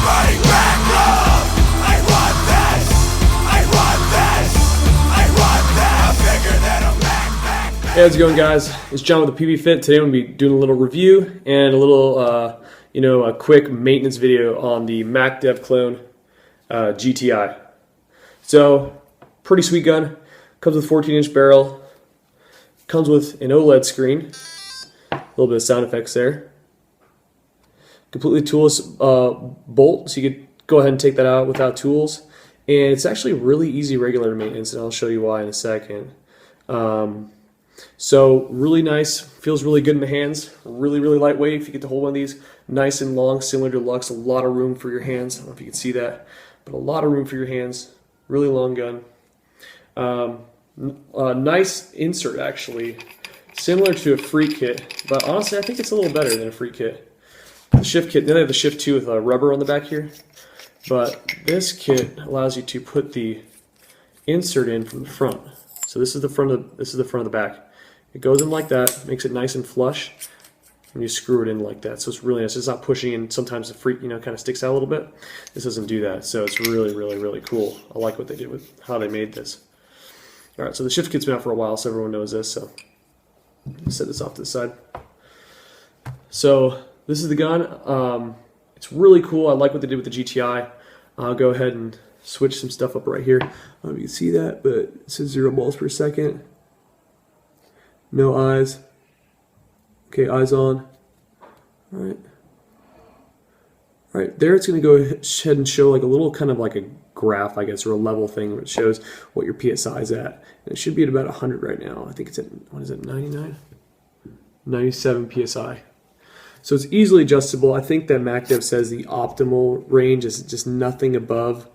bring back love. I want this. I want this. I want this. I'm bigger than a back. Hey, how's it going, guys? It's John with the PB Fit. Today I'm going to be doing a little review and a little, a quick maintenance video on the MacDev clone GTI. So, pretty sweet gun. Comes with 14-inch barrel. Comes with an OLED screen. A little bit of sound effects there. Completely toolless bolt, so you could go ahead and take that out without tools. And it's actually really easy regular maintenance, and I'll show you why in a second. So really nice, feels really good in the hands, really lightweight. If you get to hold one of these, nice and long, similar to Lux, a lot of room for your hands. I don't know if you can see that, but a lot of room for your hands. Really long gun. Nice insert actually, similar to a Freak kit, but honestly I think it's a little better than a Freak kit. The Shift kit, then they have the Shift 2 with a rubber on the back here, but this kit allows you to put the insert in from the front. So this is the front of the back. It goes in like that, makes it nice and flush, and you screw it in like that. So it's really nice. It's not pushing in. Sometimes the Freak, kind of sticks out a little bit. This doesn't do that. So it's really cool. I like what they did with how they made this. All right, so the Shift kit's been out for a while, so everyone knows this. So set this off to the side. So this is the gun. It's really cool. I like what they did with the GTI. I'll go ahead and switch some stuff up right here. I don't know if you can see that, but it says 0 balls per second. No eyes. Okay, eyes on. All right, there it's going to go ahead and show like a little kind of like a graph, I guess, or a level thing where it shows what your PSI is at. And it should be at about 100 right now. I think it's at, what is it, 99? 97 PSI. So it's easily adjustable. I think that MacDev says the optimal range is just nothing above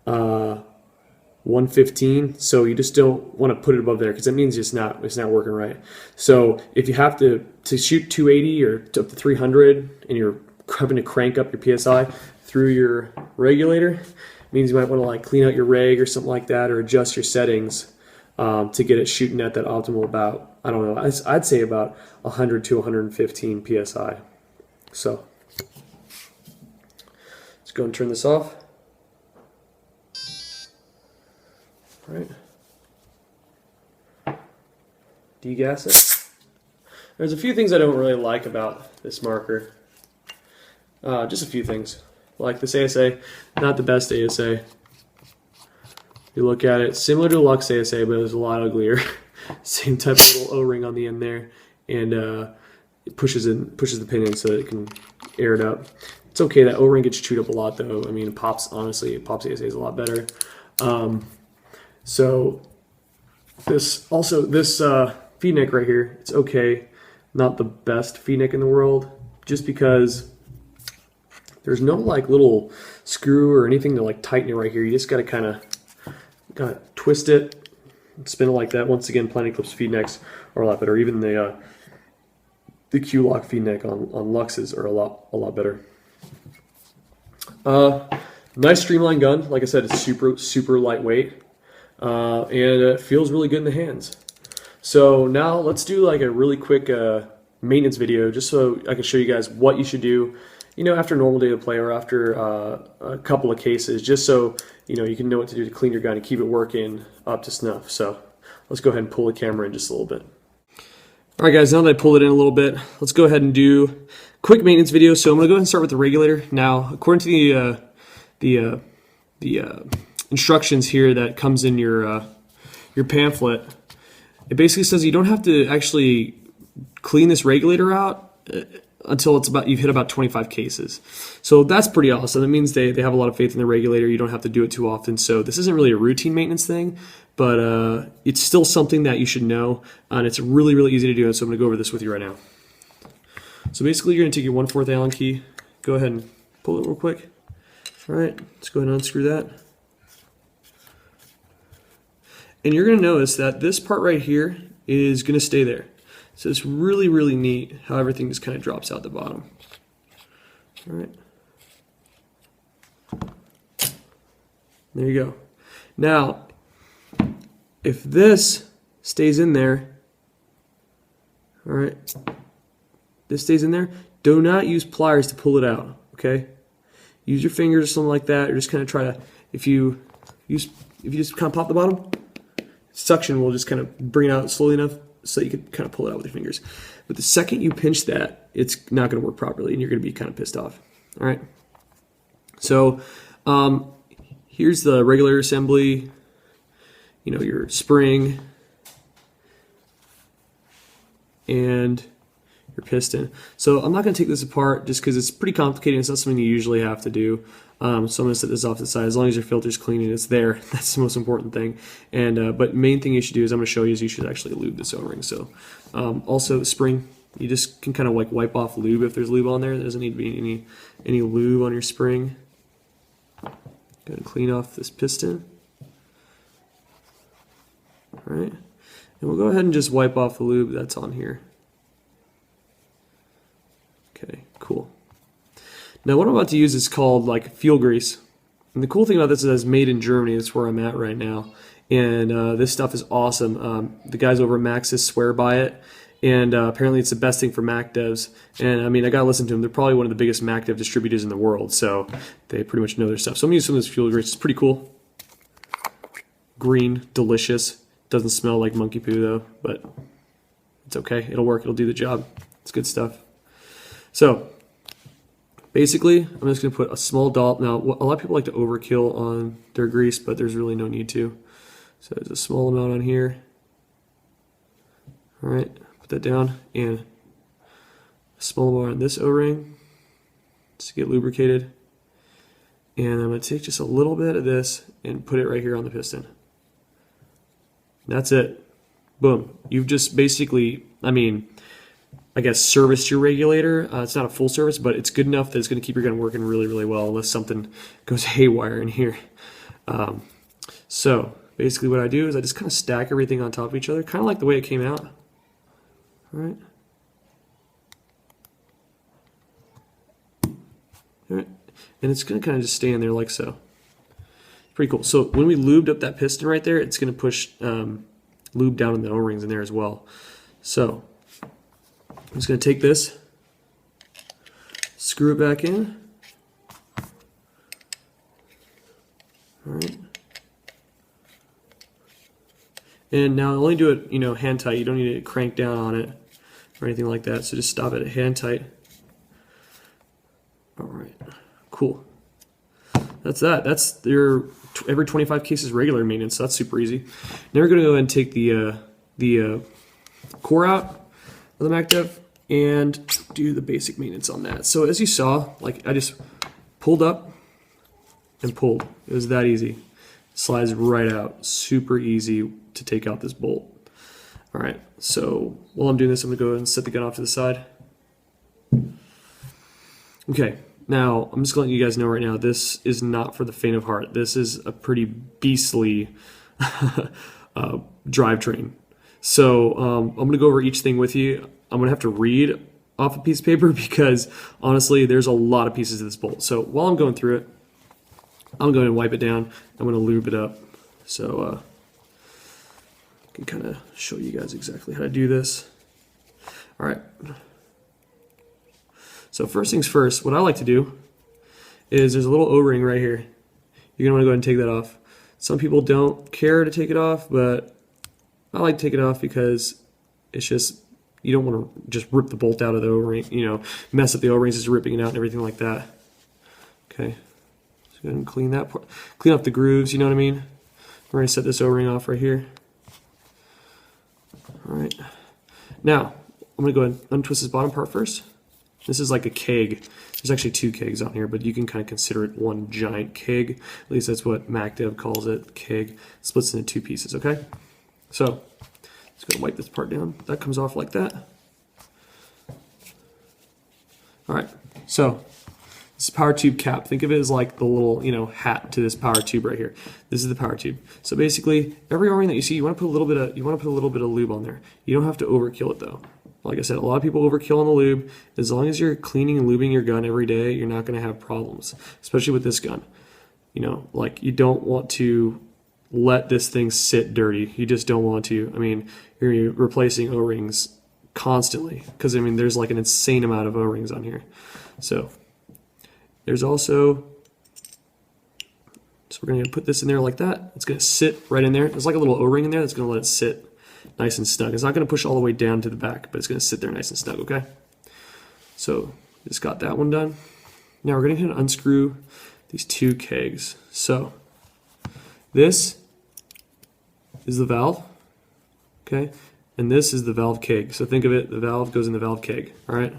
115, so you just don't want to put it above there because it means it's not working right. So if you have to shoot 280 or up to 300 and you're having to crank up your PSI through your regulator, it means you might want to like clean out your reg or something like that, or adjust your settings to get it shooting at that optimal about, I don't know, I'd say about 100 to 115 PSI. So let's go and turn this off. All right. Degas it. There's a few things I don't really like about this marker. Just a few things. Like this ASA, not the best ASA. You look at it, similar to a Lux ASA, but it's a lot uglier. Same type of little O-ring on the end there, and it pushes the pin in so that it can air it up. It's okay. That O-ring gets chewed up a lot, though. I mean, it pops. Honestly, Pops ASA is a lot better. So this feed neck right here, it's okay. Not the best feed neck in the world, just because there's no like little screw or anything to like tighten it right here. You just gotta kind of twist it, spin it like that. Once again, Planet Eclipse feed necks are a lot better. Even the Q-Lock feed neck on Luxes are a lot better. Nice streamlined gun. Like I said, it's super lightweight. And it feels really good in the hands. So now let's do like a really quick maintenance video, just so I can show you guys what you should do, after a normal day of play or after a couple of cases, just so you can know what to do to clean your gun and keep it working up to snuff. So let's go ahead and pull the camera in just a little bit. All right, guys, now that I pulled it in a little bit, let's go ahead and do a quick maintenance video. So I'm going to go ahead and start with the regulator. Now, according to the instructions here that comes in your pamphlet, it basically says you don't have to actually clean this regulator out until you've hit about 25 cases. So that's pretty awesome. That means they have a lot of faith in the regulator. You don't have to do it too often. So this isn't really a routine maintenance thing, but it's still something that you should know, and it's really easy to do. And so I'm going to go over this with you right now. So basically, you're going to take your 1/4 Allen key, go ahead and pull it real quick. All right, let's go ahead and unscrew that. And you're going to notice that this part right here is going to stay there. So it's really neat how everything just kind of drops out the bottom. All right. There you go. Now, if this stays in there, all right, this stays in there, do not use pliers to pull it out, okay? use your fingers or something like that, or just kind of try to, if you just kind of pop the bottom, suction will just kind of bring it out slowly enough so you can kind of pull it out with your fingers. But the second you pinch that, it's not going to work properly, and you're going to be kind of pissed off. All right. So here's the regular assembly. You know, your spring and your piston. So I'm not going to take this apart just because it's pretty complicated. It's not something you usually have to do. So I'm going to set this off to the side. As long as your filter's clean and it's there, that's the most important thing. And but main thing you should do is I'm going to show you is you should actually lube this O-ring. So also spring, you just can kind of like wipe off lube if there's lube on there. There doesn't need to be any lube on your spring. Go ahead and clean off this piston. All right, and we'll go ahead and just wipe off the lube that's on here. Okay, cool. Now what I'm about to use is called like fuel grease. And the cool thing about this is it's made in Germany. That's where I'm at right now. And this stuff is awesome. The guys over at Maxis swear by it. And apparently it's the best thing for MacDevs. And I mean, I gotta listen to them. They're probably one of the biggest MacDev distributors in the world. So they pretty much know their stuff. So I'm gonna use some of this fuel grease. It's pretty cool. Green, delicious. Doesn't smell like monkey poo though, but it's okay. It'll work. It'll do the job. It's good stuff. So basically, I'm just going to put a small dollop. Now, a lot of people like to overkill on their grease, but there's really no need to. So there's a small amount on here. All right, put that down, and a small amount on this O-ring just to get lubricated. And I'm going to take just a little bit of this and put it right here on the piston. That's it. Boom. You've just basically, I mean, I guess serviced your regulator. It's not a full service, but it's good enough that it's going to keep your gun working really, really well unless something goes haywire in here. So basically what I do is I just kind of stack everything on top of each other, kind of like the way it came out. All right. All right. And it's going to kind of just stay in there like so. Pretty cool. So when we lubed up that piston right there, it's going to push lube down in the O-rings in there as well. So I'm just going to take this, screw it back in. All right. And now only do it, you know, hand tight. You don't need to crank down on it or anything like that. So just stop it at hand tight. All right. Cool. That's that. That's your every 25 cases regular maintenance. So that's super easy. Now we're going to go ahead and take the core out of the MacDev and do the basic maintenance on that. So as you saw, like I just pulled up and pulled. It was that easy. Slides right out. Super easy to take out this bolt. All right. So while I'm doing this, I'm going to go ahead and set the gun off to the side. Okay. Now, I'm just going to let you guys know right now, this is not for the faint of heart. This is a pretty beastly drivetrain. So I'm going to go over each thing with you. I'm going to have to read off a piece of paper because, honestly, there's a lot of pieces of this bolt. So while I'm going through it, I'm going to wipe it down. I'm going to lube it up. So I can kind of show you guys exactly how to do this. All right. So first things first, what I like to do is there's a little O-ring right here. You're going to want to go ahead and take that off. Some people don't care to take it off, but I like to take it off because it's just, you don't want to just rip the bolt out of the O-ring, you know, mess up the O-rings, just ripping it out and everything like that. Okay, so go ahead and clean that part, clean up the grooves, you know what I mean? We're going to set this O-ring off right here. All right, now I'm going to go ahead and untwist this bottom part first. This is like a keg. There's actually two kegs on here, but you can kind of consider it one giant keg. At least that's what MacDev calls it, keg. Splits into two pieces, okay? So, just gonna wipe this part down. That comes off like that. All right, so this is power tube cap. Think of it as like the little, you know, hat to this power tube right here. This is the power tube. So basically, every O-ring that you see, you want to put a little bit of lube on there. You don't have to overkill it though. Like I said, a lot of people overkill on the lube. As long as you're cleaning and lubing your gun every day, you're not going to have problems, especially with this gun. You know, like you don't want to let this thing sit dirty. You just don't want to. I mean, you're replacing O-rings constantly because, I mean, there's like an insane amount of O-rings on here. So there's also, so we're going to put this in there like that. It's going to sit right in there. There's like a little O-ring in there that's going to let it sit nice and snug. It's not going to push all the way down to the back, but it's going to sit there nice and snug, okay? So just got that one done. Now we're going to unscrew these two kegs. So this is the valve, okay? And this is the valve keg. So think of it, the valve goes in the valve keg, all right?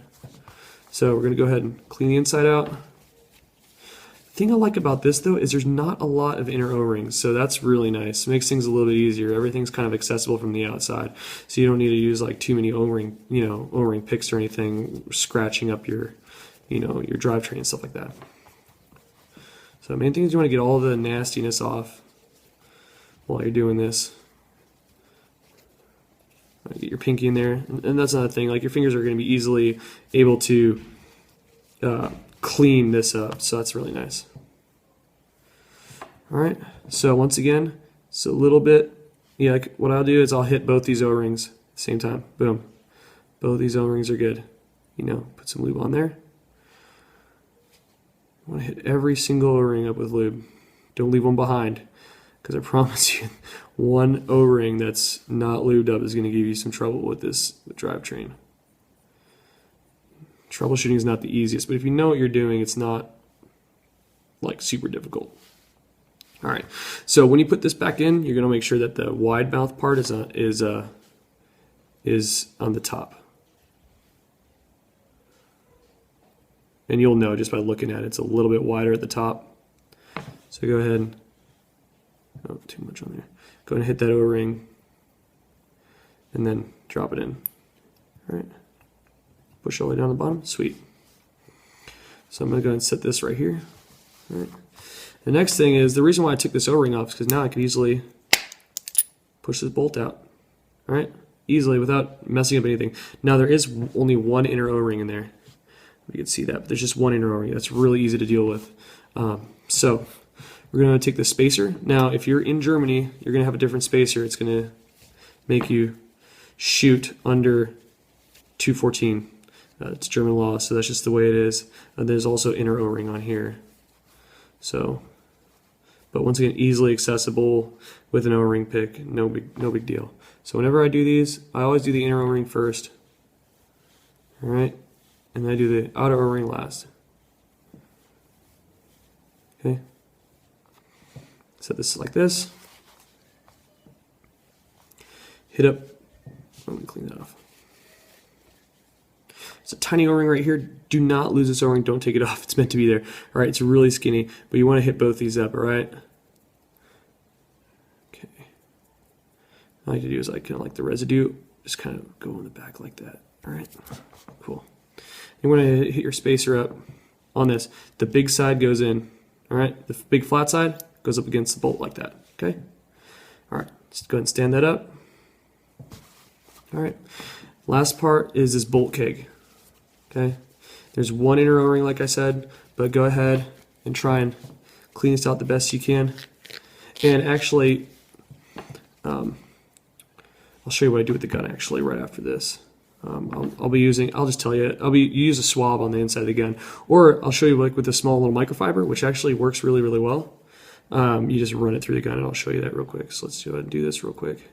So we're going to go ahead and clean the inside out. The thing I like about this though is there's not a lot of inner O-rings, so that's really nice. It makes things a little bit easier. Everything's kind of accessible from the outside, so you don't need to use like too many O-ring, O-ring picks or anything, scratching up your, your drivetrain and stuff like that. So the main thing is you want to get all the nastiness off while you're doing this. Get your pinky in there, and that's another thing. Like your fingers are going to be easily able to clean this up, so that's really nice. All right, so once again, it's a little bit, like what I'll do is I'll hit both these O-rings at the same time. Boom. Both these O-rings are good. Put some lube on there. I want to hit every single O-ring up with lube. Don't leave one behind, because I promise you, one O-ring that's not lubed up is going to give you some trouble with this drivetrain. Troubleshooting is not the easiest, but if you know what you're doing, it's not like super difficult. All right, so when you put this back in, you're going to make sure that the wide mouth part is on the top. And you'll know just by looking at it, it's a little bit wider at the top. So go ahead and, oh, too much on there. Go ahead and hit that O-ring and then drop it in. All right. Push all the way down the bottom. Sweet. So I'm going to go ahead and set this right here. All right. The next thing is, the reason why I took this O-ring off is because now I can easily push this bolt out. All right. Easily without messing up anything. Now there is only one inner O-ring in there. You can see that, but there's just one inner O-ring. That's really easy to deal with. So we're going to take the spacer. Now, if you're in Germany, you're going to have a different spacer. It's going to make you shoot under 214. It's German law, so that's just the way it is. There's also inner O-ring on here. So, but once again, easily accessible with an O-ring pick. No big deal. So whenever I do these, I always do the inner O-ring first. All right, and I do the outer O-ring last. Okay. Set this like this. Hit up. Let me clean that off. It's a tiny O-ring right here. Do not lose this O-ring. Don't take it off. It's meant to be there. All right, it's really skinny, but you want to hit both these up. All right. Okay. What I like to do is kind of like the residue, just kind of go in the back like that. All right. Cool. You want to hit your spacer up on this. The big side goes in. All right. The big flat side goes up against the bolt like that. Okay. All right. Just go ahead and stand that up. All right. Last part is this bolt keg. Okay. There's one inner O-ring, like I said, but go ahead and try and clean this out the best you can. And actually, I'll show you what I do with the gun actually right after this. I'll just tell you, you use a swab on the inside of the gun, or I'll show you like with a small little microfiber, which actually works really, really well. You just run it through the gun, and I'll show you that real quick. So let's go ahead and do this real quick.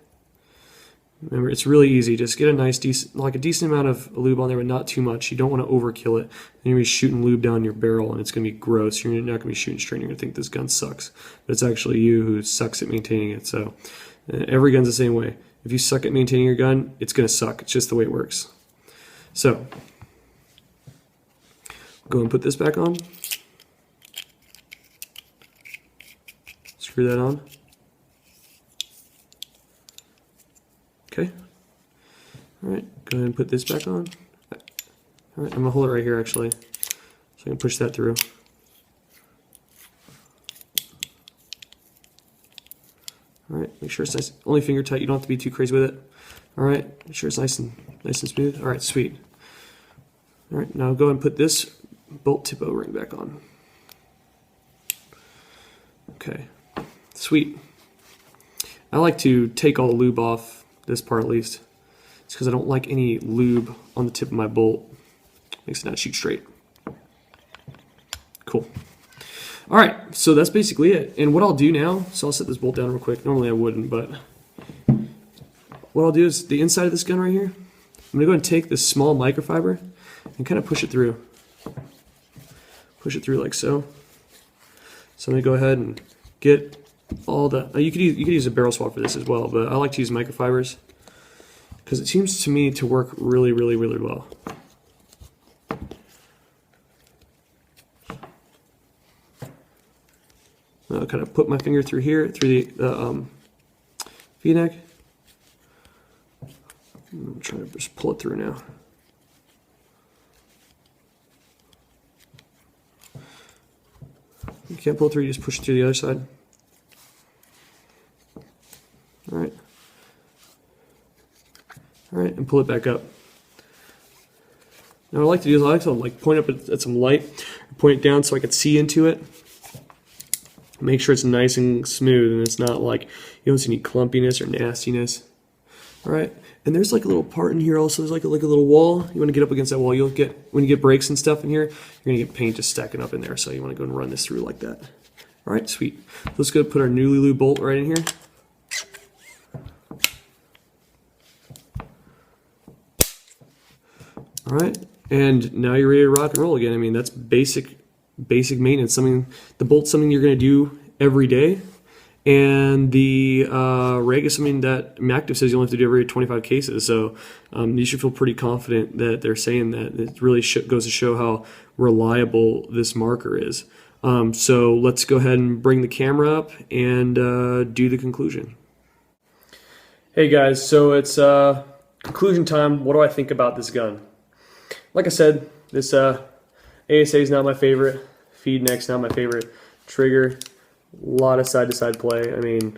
Remember, it's really easy. Just get a nice, decent amount of lube on there, but not too much. You don't want to overkill it. Then you're going to be shooting lube down your barrel, and it's going to be gross. You're not going to be shooting straight. You're going to think this gun sucks. But it's actually you who sucks at maintaining it. So every gun's the same way. If you suck at maintaining your gun, it's going to suck. It's just the way it works. So go and put this back on. Screw that on. Okay. All right, go ahead and put this back on. All right, I'm gonna hold it right here actually, so I can push that through. All right, make sure it's nice, only finger tight. You don't have to be too crazy with it. All right, make sure it's nice and smooth. All right, sweet. All right, now go ahead and put this bolt tip O-ring back on. Okay, sweet. I like to take all the lube off this part at least. It's because I don't like any lube on the tip of my bolt. Makes it not shoot straight. Cool. All right, so that's basically it. And what I'll do now, so I'll set this bolt down real quick. Normally I wouldn't, but what I'll do is the inside of this gun right here, I'm going to go and take this small microfiber and kind of push it through. Push it through like so. So I'm going to go ahead and get all the, you could use a barrel swap for this as well, but I like to use microfibers because it seems to me to work really, really, really well. I'll kind of put my finger through here, through the V-neck. I'm trying to just pull it through now. You can't pull it through, you just push it through the other side. Alright. Alright, and pull it back up. Now what I like to do is I like to point up at some light, point it down so I can see into it. Make sure it's nice and smooth and it's not like, you don't see any clumpiness or nastiness. Alright, and there's like a little part in here also, there's like a little wall. You want to get up against that wall. You'll get, when you get brakes and stuff in here, you're going to get paint just stacking up in there. So you want to go and run this through like that. Alright, sweet. Let's go put our new Lulu bolt right in here. Alright, and now you're ready to rock and roll again. I mean, that's basic maintenance. The bolt's something you're going to do every day, and the reg is something that MacDev says you only have to do every 25 cases. So you should feel pretty confident that they're saying that. It really goes to show how reliable this marker is. So let's go ahead and bring the camera up and do the conclusion. Hey guys, so it's conclusion time. What do I think about this gun? Like I said, this ASA is not my favorite. Feed neck's not my favorite. Trigger, a lot of side-to-side play. I mean,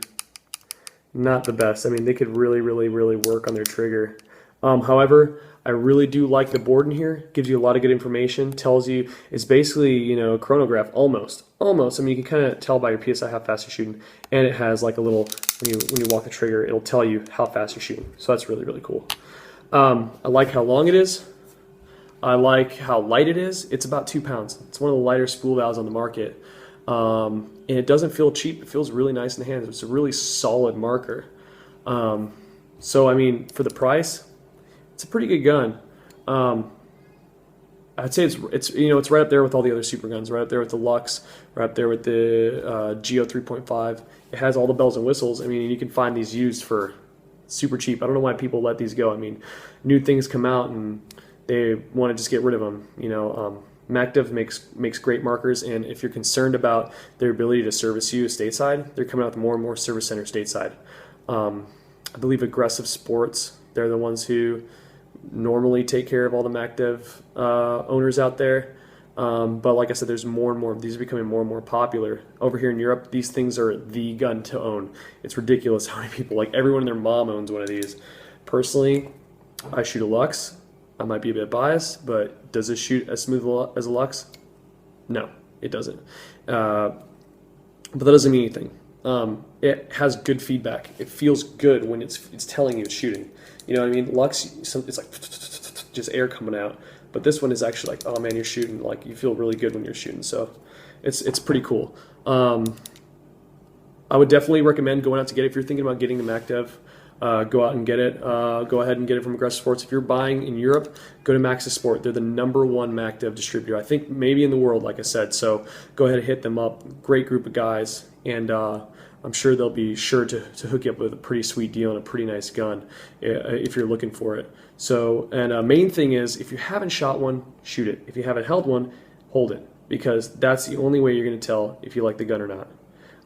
not the best. I mean, they could really, really, really work on their trigger. However, I really do like the board in here. Gives you a lot of good information. Tells you, it's basically, you know, a chronograph, almost. I mean, you can kind of tell by your PSI how fast you're shooting. And it has like a little, when you walk the trigger, it'll tell you how fast you're shooting. So that's really, really cool. I like how long it is. I like how light it is. It's about 2 pounds. It's one of the lighter spool valves on the market. And it doesn't feel cheap. It feels really nice in the hands. It's a really solid marker. So, I mean, for the price, it's a pretty good gun. I'd say it's you know, it's right up there with all the other super guns. Right up there with the Lux. Right up there with the Geo 3.5. It has all the bells and whistles. I mean, you can find these used for super cheap. I don't know why people let these go. I mean, new things come out and they want to just get rid of them. You know, MacDev makes great markers, and if you're concerned about their ability to service you stateside, they're coming out with more and more service center stateside. I believe Aggressive Sports, they're the ones who normally take care of all the MacDev owners out there. But like I said, there's more and more. These are becoming more and more popular. Over here in Europe, these things are the gun to own. It's ridiculous how many people, like everyone and their mom owns one of these. Personally, I shoot a Lux. I might be a bit biased, but does it shoot as smooth as a Lux? No, it doesn't. But that doesn't mean anything. It has good feedback. It feels good when it's telling you it's shooting. You know what I mean? Lux, it's like just air coming out. But this one is actually like, oh man, you're shooting. Like, you feel really good when you're shooting. So it's pretty cool. I would definitely recommend going out to get it. If you're thinking about getting the MacDev, go out and get it. Go ahead and get it from Aggressive Sports. If you're buying in Europe, go to Maxis Sport. They're the #1 MacDev distributor, I think maybe in the world, like I said. So go ahead and hit them up. Great group of guys, and I'm sure they'll be sure to hook you up with a pretty sweet deal and a pretty nice gun if you're looking for it. So, and main thing is, if you haven't shot one, shoot it. If you haven't held one, hold it, because that's the only way you're going to tell if you like the gun or not.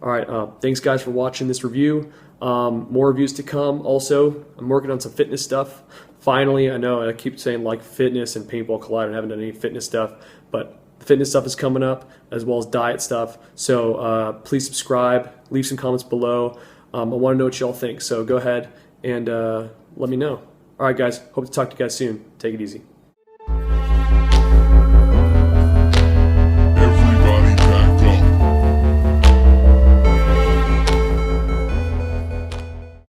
All right, thanks guys for watching this review. More reviews to come. Also, I'm working on some fitness stuff. Finally, I know I keep saying like fitness and paintball collide. I haven't done any fitness stuff, but the fitness stuff is coming up, as well as diet stuff. So please subscribe, leave some comments below. I want to know what y'all think. So go ahead and let me know. All right, guys. Hope to talk to you guys soon. Take it easy.